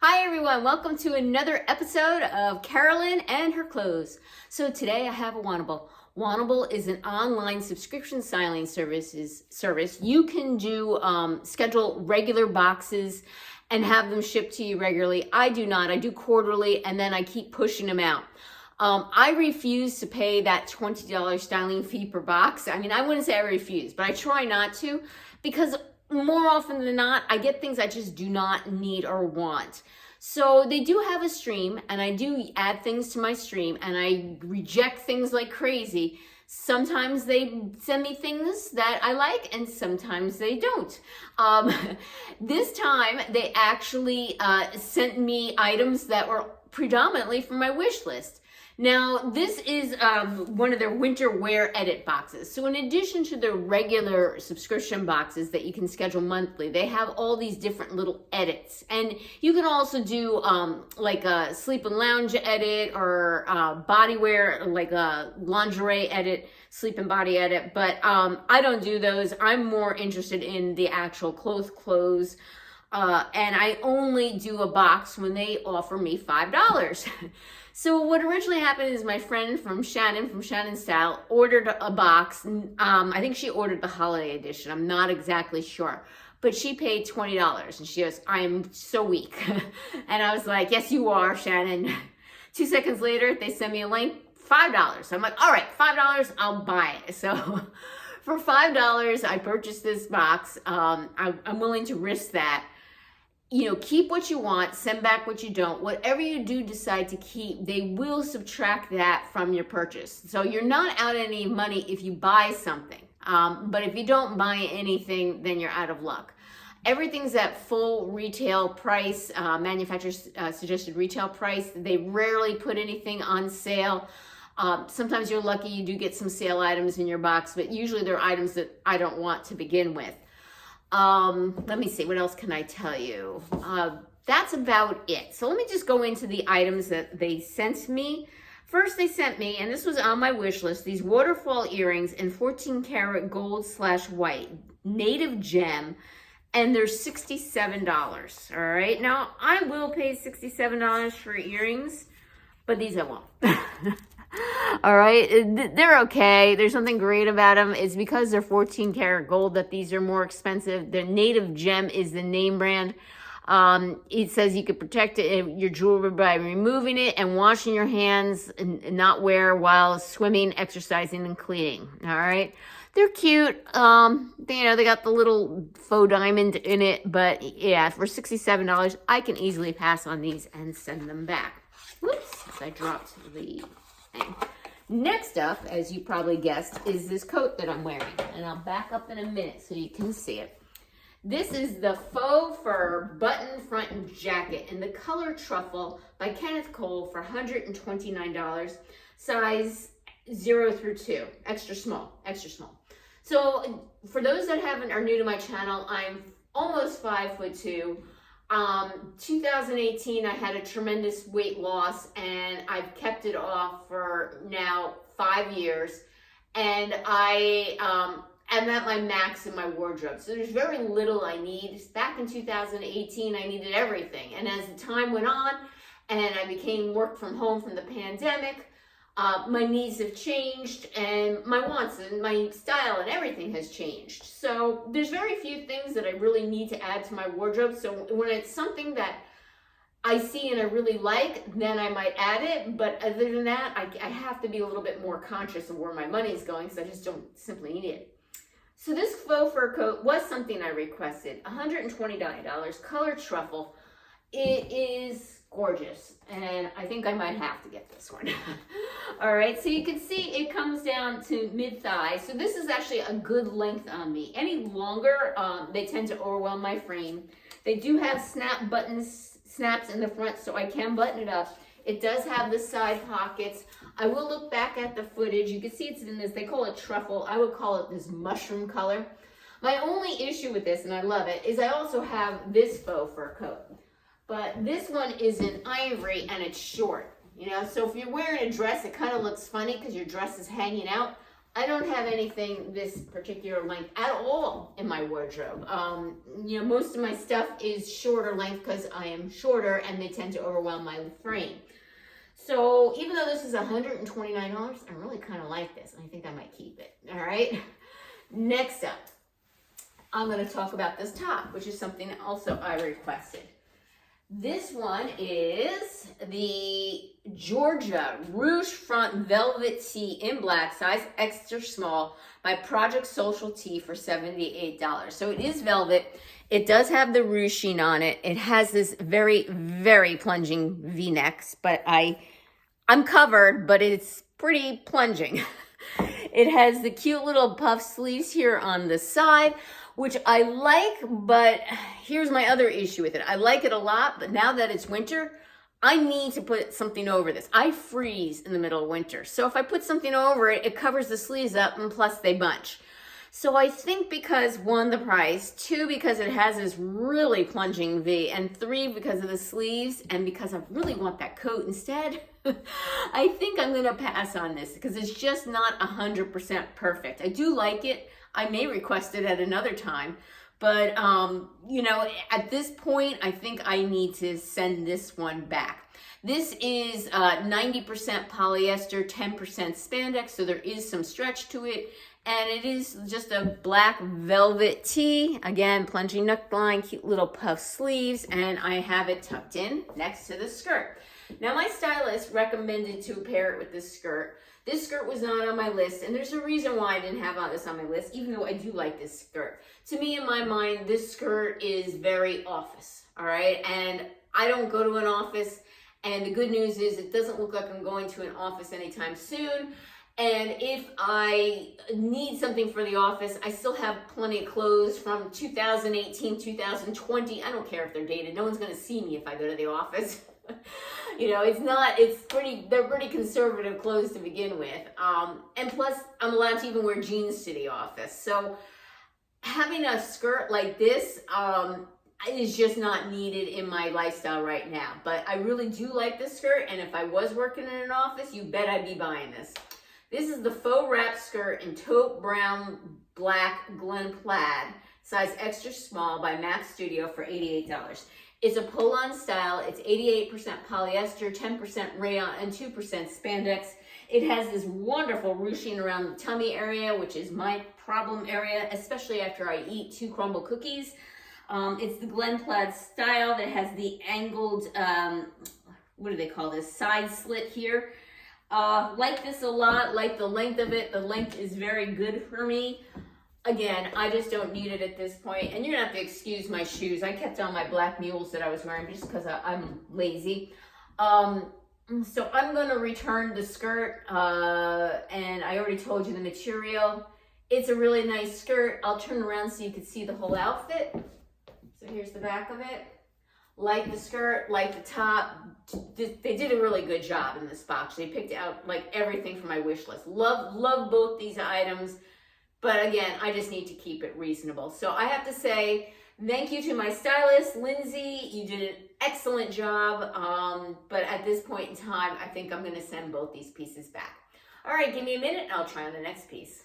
Hi everyone, welcome to another episode of Carolyn and her clothes. So today I have a Wantable. Wantable is an online subscription styling service. You can do schedule regular boxes and have them shipped to you regularly. I do not. I do quarterly and then I keep pushing them out. I refuse to pay that $20 styling fee per box. I mean, I wouldn't say I refuse, but I try not to because more often than not, I get things I just do not need or want. So they do have a stream and I do add things to my stream and I reject things like crazy. Sometimes they send me things that I like and sometimes they don't. This time they actually sent me items that were predominantly from my wish list. Now, this is one of their winter wear edit boxes. So in addition to the regular subscription boxes that you can schedule monthly, they have all these different little edits. And you can also do like a sleep and lounge edit or body wear, like a lingerie edit, sleep and body edit. But I don't do those. I'm more interested in the actual clothes. And I only do a box when they offer me $5. So what originally happened is my friend from Shannon Style, ordered a box. I think she ordered the holiday edition. I'm not exactly sure. But she paid $20 and she goes, I am so weak. And I was like, yes, you are, Shannon. 2 seconds later, they sent me a link, $5. I'm like, all right, $5, I'll buy it. So for $5, I purchased this box. I'm willing to risk that. You know, keep what you want, send back what you don't. Whatever you do decide to keep, they will subtract that from your purchase. So you're not out any money if you buy something. But if you don't buy anything, then you're out of luck. Everything's at full retail price, manufacturer's suggested retail price. They rarely put anything on sale. Sometimes you're lucky you do get some sale items in your box, but usually they're items that I don't want to begin with. Let me see, what else can I tell you? That's about it. So let me just go into the items that they sent me. First, they sent me, and this was on my wish list, these Waterfall earrings in 14 karat gold/white, native gem, and they're $67. All right. Now, I will pay $67 for earrings, but these I won't. All right, they're okay. There's nothing great about them. It's because they're 14 karat gold that these are more expensive. The native gem is the name brand. It says you could protect your jewelry by removing it and washing your hands and not wear while swimming, exercising, and cleaning. All right, they're cute. They got the little faux diamond in it, but yeah, for $67, I can easily pass on these and send them back. Whoops, I dropped the thing. Next up, as you probably guessed, is this coat that I'm wearing. And I'll back up in a minute so you can see it. This is the Faux Fur Button Front Jacket in the color Truffle by Kenneth Kole for $129. Size 0 through 2. Extra small, extra small. So for those that are new to my channel, I'm almost 5'2". 2018, I had a tremendous weight loss and I've kept it off for now 5 years. And I am at my max in my wardrobe. So there's very little I need. Back in 2018, I needed everything. And as the time went on and I became work from home from the pandemic, my needs have changed and my wants and my style and everything has changed. So there's very few things that I really need to add to my wardrobe. So when it's something that I see and I really like, then I might add it. But other than that, I have to be a little bit more conscious of where my money is going because I just don't simply need it. So this faux fur coat was something I requested, $129, color Truffle. It is gorgeous, and I think I might have to get this one. All right, so you can see it comes down to mid-thigh. So this is actually a good length on me. Any longer, they tend to overwhelm my frame. They do have snaps in the front, so I can button it up. It does have the side pockets. I will look back at the footage. You can see it's in this, they call it Truffle. I would call it this mushroom color. My only issue with this, and I love it, is I also have this faux fur coat. But this one is in ivory and it's short, so if you're wearing a dress, it kind of looks funny because your dress is hanging out. I don't have anything this particular length at all in my wardrobe. You know, most of my stuff is shorter length because I am shorter and they tend to overwhelm my frame. So even though this is $129, I really kind of like this. I think I might keep it. All right. Next up, I'm going to talk about this top, which is something also I requested. This one is the Jorja Ruched Front Velvet Tee in black, size extra small, by Project Social Tee for $78. So it is velvet. It does have the ruching on it. It has this very, very plunging V-necks, but I'm covered, but it's pretty plunging. It has the cute little puff sleeves here on the side, which I like, but here's my other issue with it. I like it a lot, but now that it's winter, I need to put something over this. I freeze in the middle of winter. So if I put something over it, it covers the sleeves up, and plus they bunch. So I think because, one, the price, two, because it has this really plunging V, and three, because of the sleeves, and because I really want that coat instead, I think I'm gonna pass on this because it's just not 100% perfect. I do like it. I may request it at another time, but you know, at this point, I think I need to send this one back. This is 90% polyester, 10% spandex, so there is some stretch to it, and it is just a black velvet tee. Again, plunging neckline, cute little puff sleeves, and I have it tucked in next to the skirt. Now, my stylist recommended to pair it with this skirt. This skirt was not on my list, and there's a reason why I didn't have this on my list, even though I do like this skirt. To me, in my mind, this skirt is very office, all right? And I don't go to an office, and the good news is it doesn't look like I'm going to an office anytime soon. And if I need something for the office, I still have plenty of clothes from 2018, 2020. I don't care if they're dated. No one's going to see me if I go to the office. You know, they're pretty conservative clothes to begin with. And plus, I'm allowed to even wear jeans to the office. So having a skirt like this is just not needed in my lifestyle right now. But I really do like this skirt. And if I was working in an office, you bet I'd be buying this. This is the faux wrap skirt in taupe brown, black Glen plaid, size extra small by Mac Studio for $88. It's a pull-on style. It's 88% polyester, 10% rayon, and 2% spandex. It has this wonderful ruching around the tummy area, which is my problem area, especially after I eat 2 crumble cookies. It's the Glen plaid style that has the angled, what do they call this, side slit here. Like this a lot, like the length of it. The length is very good for me. Again, I just don't need it at this point. And you're gonna have to excuse my shoes. I kept on my black mules that I was wearing just because I'm lazy. So I'm gonna return the skirt, and I already told you the material. It's a really nice skirt. I'll turn around so you can see the whole outfit. So here's the back of it. Like the skirt, like the top. They did a really good job in this box. They picked out like everything from my wish list. Love both these items. But again, I just need to keep it reasonable. So I have to say thank you to my stylist, Lindsay. You did an excellent job. But at this point in time, I think I'm going to send both these pieces back. All right, give me a minute and I'll try on the next piece.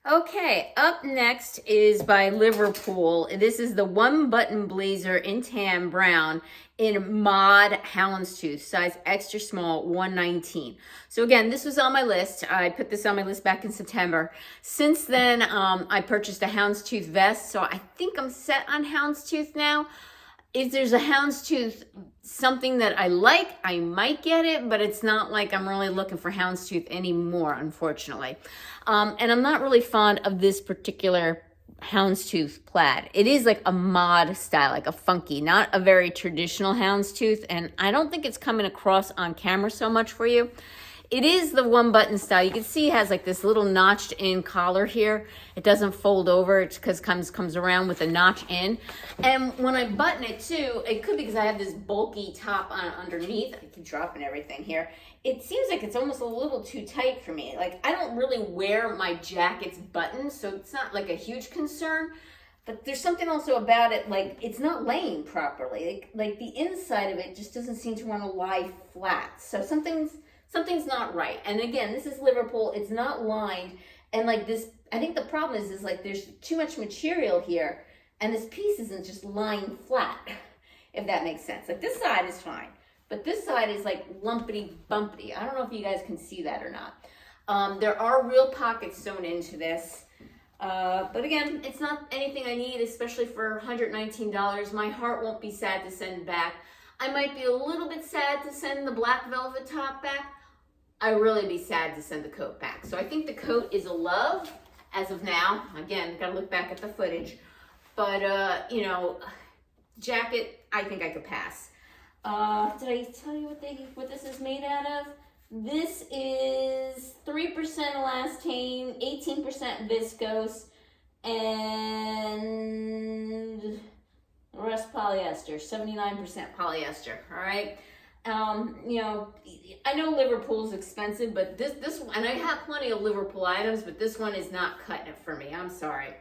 Okay, up next is by Liverpool. This is the one button blazer in tan brown in mod Houndstooth, size extra small, 119. So again, this was on my list. I put this on my list back in September. Since then, I purchased a Houndstooth vest, so I think I'm set on Houndstooth now. If there's a Houndstooth, something that I like, I might get it, but it's not like I'm really looking for Houndstooth anymore, unfortunately. And I'm not really fond of this particular Houndstooth plaid. It is like a mod style, like a funky, not a very traditional Houndstooth, and I don't think it's coming across on camera so much for you. It is the one button style. You can see it has like this little notched in collar here. It doesn't fold over. It's because it comes around with a notch in. And when I button it too, it could be because I have this bulky top on underneath. I keep dropping everything here. It seems like it's almost a little too tight for me. Like I don't really wear my jackets buttoned, so it's not like a huge concern. But there's something also about it, like it's not laying properly. Like the inside of it just doesn't seem to want to lie flat. So something's something's not right. And again, this is Liverpool, it's not lined. And like this, I think the problem is like there's too much material here and this piece isn't just lying flat, if that makes sense. Like this side is fine, but this side is like lumpity bumpity. I don't know if you guys can see that or not. There are real pockets sewn into this. But again, it's not anything I need, especially for $119. My heart won't be sad to send back. I might be a little bit sad to send the black velvet top back. I'd really be sad to send the coat back. So I think the coat is a love as of now. Again, gotta look back at the footage. But, you know, jacket, I think I could pass. Did I tell you what this is made out of? This is 3% elastane, 18% viscose, and the rest polyester, 79% polyester, all right? You know, I know Liverpool's expensive, but this and I have plenty of Liverpool items, but this one is not cutting it for me. I'm sorry.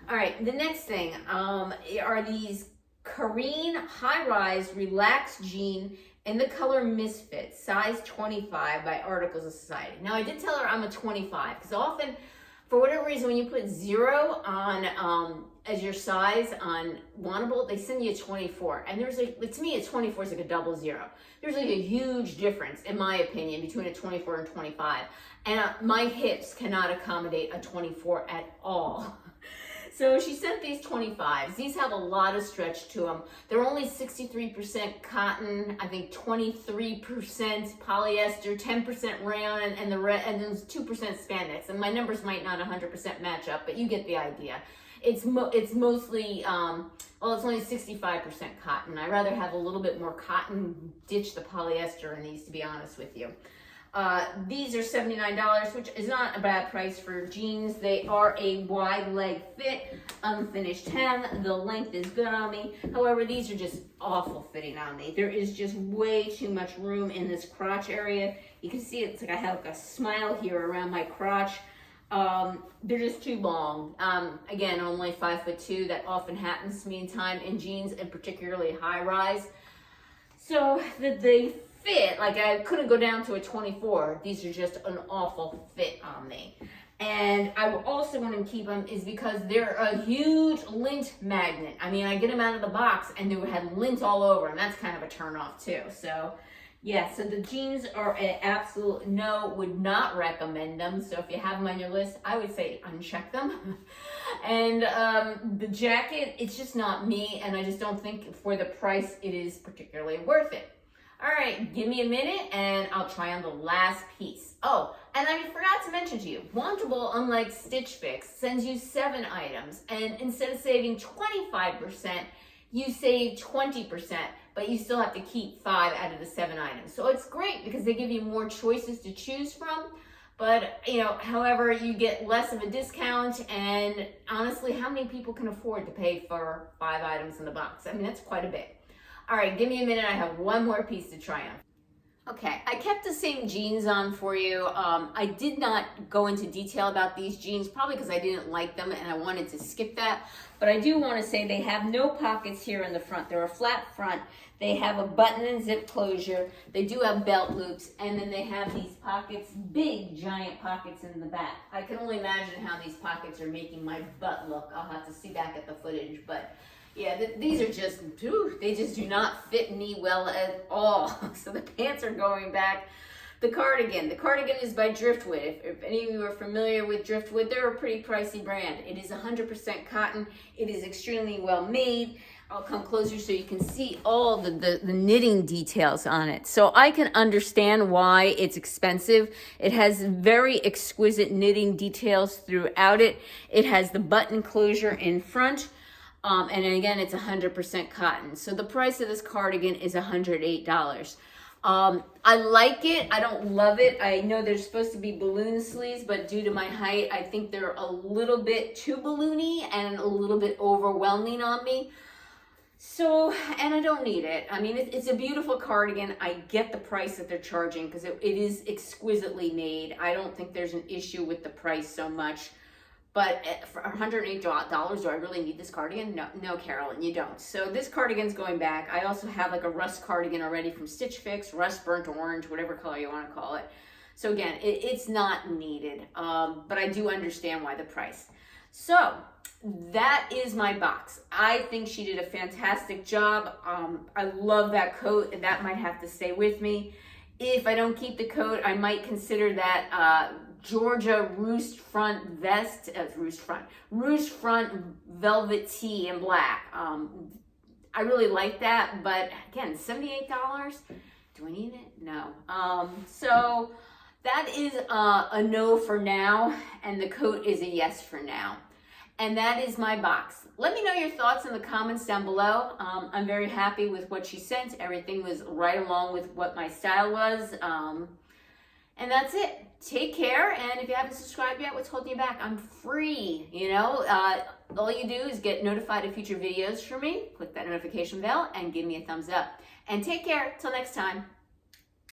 All right, the next thing are these Carine high-rise relaxed jean in the color Misfit, size 25 by Articles of Society. Now, I did tell her I'm a 25 because often, for whatever reason, when you put 0 on as your size on Wantable, they send you a 24. And there's like, to me, a 24 is like a double 0. There's like a huge difference, in my opinion, between a 24 and 25. And my hips cannot accommodate a 24 at all. So she sent these 25s. These have a lot of stretch to them. They're only 63% cotton, I think 23% polyester, 10% rayon, and then 2% spandex. And my numbers might not 100% match up, but you get the idea. It's mostly, well, it's only 65% cotton. I'd rather have a little bit more cotton, ditch the polyester in these, to be honest with you. These are $79, which is not a bad price for jeans. They are a wide leg fit, unfinished hem. The length is good on me. However, these are just awful fitting on me. There is just way too much room in this crotch area. You can see it's like I have like a smile here around my crotch. They're just too long. Again, I'm only 5'2". That often happens to me in jeans, and particularly high rise. So they fit, like I couldn't go down to a 24. These are just an awful fit on me. And I also want to keep them is because they're a huge lint magnet. I mean, I get them out of the box and they had lint all over, and that's kind of a turn off too. So yeah, so the jeans are an absolute no, would not recommend them. So if you have them on your list, I would say uncheck them. And the jacket, it's just not me, and I just don't think for the price it is particularly worth it. All right, give me a minute and I'll try on the last piece. Oh, and I forgot to mention to you, Wantable, unlike Stitch Fix, sends you 7 items. And instead of saving 25%, you save 20%, but you still have to keep 5 out of the 7 items. So it's great because they give you more choices to choose from. But, you know, however, you get less of a discount. And honestly, how many people can afford to pay for 5 items in the box? I mean, that's quite a bit. All right, give me a minute. I have one more piece to try on. Okay, I kept the same jeans on for you. I did not go into detail about these jeans, probably because I didn't like them and I wanted to skip that. But I do want to say they have no pockets here in the front. They're a flat front. They have a button and zip closure. They do have belt loops, and then they have these pockets, big giant pockets in the back. I can only imagine how these pockets are making my butt look. I'll have to see back at the footage, but yeah, these are just, they just do not fit me well at all. So the pants are going back. The cardigan is by Driftwood. If any of you are familiar with Driftwood, they're a pretty pricey brand. It is 100% cotton. It is extremely well made. I'll come closer so you can see all the knitting details on it. So I can understand why it's expensive. It has very exquisite knitting details throughout it. It has the button closure in front. And again, it's 100% cotton. So the price of this cardigan is $108. I like it. I don't love it. I know they're supposed to be balloon sleeves, but due to my height, I think they're a little bit too balloony and a little bit overwhelming on me. So, and I don't need it. I mean, it's a beautiful cardigan. I get the price that they're charging because it is exquisitely made. I don't think there's an issue with the price so much. But for $108, do I really need this cardigan? No, Carolyn, you don't. So this cardigan's going back. I also have like a rust cardigan already from Stitch Fix, rust burnt orange, whatever color you want to call it. So again, it's not needed, but I do understand why the price. So that is my box. I think she did a fantastic job. I love that coat, and that might have to stay with me. If I don't keep the coat, I might consider that Jorja ruched front vest, ruched front velvet tee in black. I really like that, but again, $78. Do I need it? No. So that is a no for now, and the coat is a yes for now. And that is my box. Let me know your thoughts in the comments down below. I'm very happy with what she sent. Everything was right along with what my style was. And that's it. Take care, and if you haven't subscribed yet, what's holding you back? I'm free, you know? All you do is get notified of future videos from me, click that notification bell, and give me a thumbs up. And take care. Till next time.